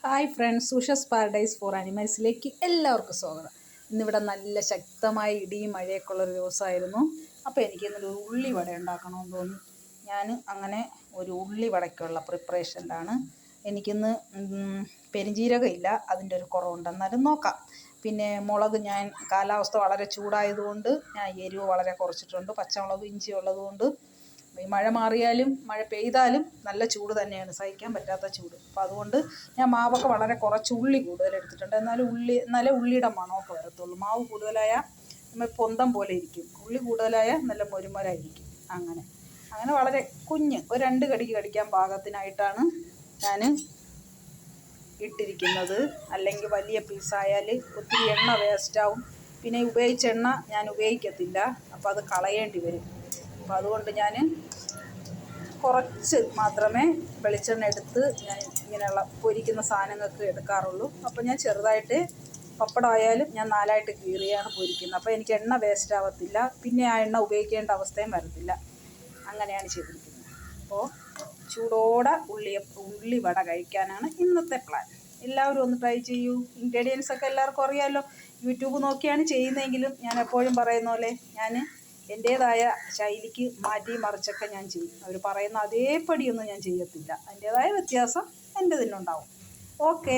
Hi friends, സൂഷസ് paradise four ആനിമൽസിലേക്ക് എല്ലാവർക്കും സ്വാഗതം. ഇന്നിവിടെ നല്ല ശക്തമായ ഇടിയും മഴയൊക്കെ ഉള്ളൊരു ദിവസമായിരുന്നു. അപ്പോൾ എനിക്കിന്നൊരു ഉള്ളി വട ഉണ്ടാക്കണമെന്ന് തോന്നി. ഞാൻ അങ്ങനെ ഒരു ഉള്ളി വടയ്ക്കുള്ള പ്രിപ്പറേഷനിലാണ്. എനിക്കിന്ന് പെരുംജീരകം ഇല്ല, അതിൻ്റെ ഒരു കുറവുണ്ട്, എന്നാലും നോക്കാം. പിന്നെ മുളക്, ഞാൻ കാലാവസ്ഥ വളരെ ചൂടായതുകൊണ്ട് ഞാൻ എരിവ് വളരെ കുറച്ചിട്ടുണ്ട്. പച്ചമുളക്, ഇഞ്ചി ഉള്ളതുകൊണ്ട് ഈ മഴ മാറിയാലും മഴ പെയ്താലും നല്ല ചൂട് തന്നെയാണ്, സഹിക്കാൻ പറ്റാത്ത ചൂട്. അപ്പോൾ അതുകൊണ്ട് ഞാൻ മാവൊക്കെ വളരെ കുറച്ച് ഉള്ളി കൂടുതൽ എടുത്തിട്ടുണ്ട്. എന്നാലേ ഉള്ളിയുടെ മണമൊക്കെ വരത്തുള്ളൂ. മാവ് കൂടുതലായാൽ നമ്മൾ പൊന്തം പോലെ ഇരിക്കും, ഉള്ളി കൂടുതലായാൽ നല്ല മൊരുമൊരായിരിക്കും. അങ്ങനെ വളരെ ഒരു 2 കടിക്ക് കടിക്കാൻ പാകത്തിനായിട്ടാണ് ഞാൻ ഇട്ടിരിക്കുന്നത്. അല്ലെങ്കിൽ വലിയ പീസായാൽ ഒത്തിരി എണ്ണ വേസ്റ്റാവും. പിന്നെ ഉപയോഗിച്ച എണ്ണ ഞാൻ ഉപയോഗിക്കത്തില്ല, അപ്പോൾ അത് കളയേണ്ടി വരും. അപ്പോൾ അതുകൊണ്ട് ഞാൻ കുറച്ച് മാത്രമേ വെളിച്ചെണ്ണ എടുത്ത് ഞാൻ ഇങ്ങനെയുള്ള പൊരിക്കുന്ന സാധനങ്ങൾക്ക് എടുക്കാറുള്ളൂ. അപ്പോൾ ഞാൻ ചെറുതായിട്ട് പപ്പടമായാലും ഞാൻ 4ആയിട്ട് കീറിയാണ് പൊരിക്കുന്നത്. അപ്പോൾ എനിക്ക് എണ്ണ വേസ്റ്റ് ആവത്തില്ല, പിന്നെ ആ എണ്ണ ഉപയോഗിക്കേണ്ട അവസ്ഥയും വരത്തില്ല. അങ്ങനെയാണ് ചെയ്തിരിക്കുന്നത്. അപ്പോൾ ചൂടോടെ ഉള്ളി വട കഴിക്കാനാണ് ഇന്നത്തെ പ്ലാൻ. എല്ലാവരും ഒന്ന് ട്രൈ ചെയ്യൂ. ഇൻഗ്രീഡിയൻസൊക്കെ എല്ലാവർക്കും അറിയാമല്ലോ. യൂട്യൂബ് നോക്കിയാണ് ചെയ്യുന്നതെങ്കിലും ഞാൻ എപ്പോഴും പറയുന്ന പോലെ ഞാൻ എൻ്റേതായ ശൈലിക്ക് മാറ്റി മറിച്ചൊക്കെ ഞാൻ ചെയ്യും. അവർ പറയുന്ന അതേപടിയൊന്നും ഞാൻ ചെയ്യത്തില്ല. അതിൻ്റേതായ വ്യത്യാസം എൻ്റെ തന്നെ ഉണ്ടാവും. ഓക്കേ.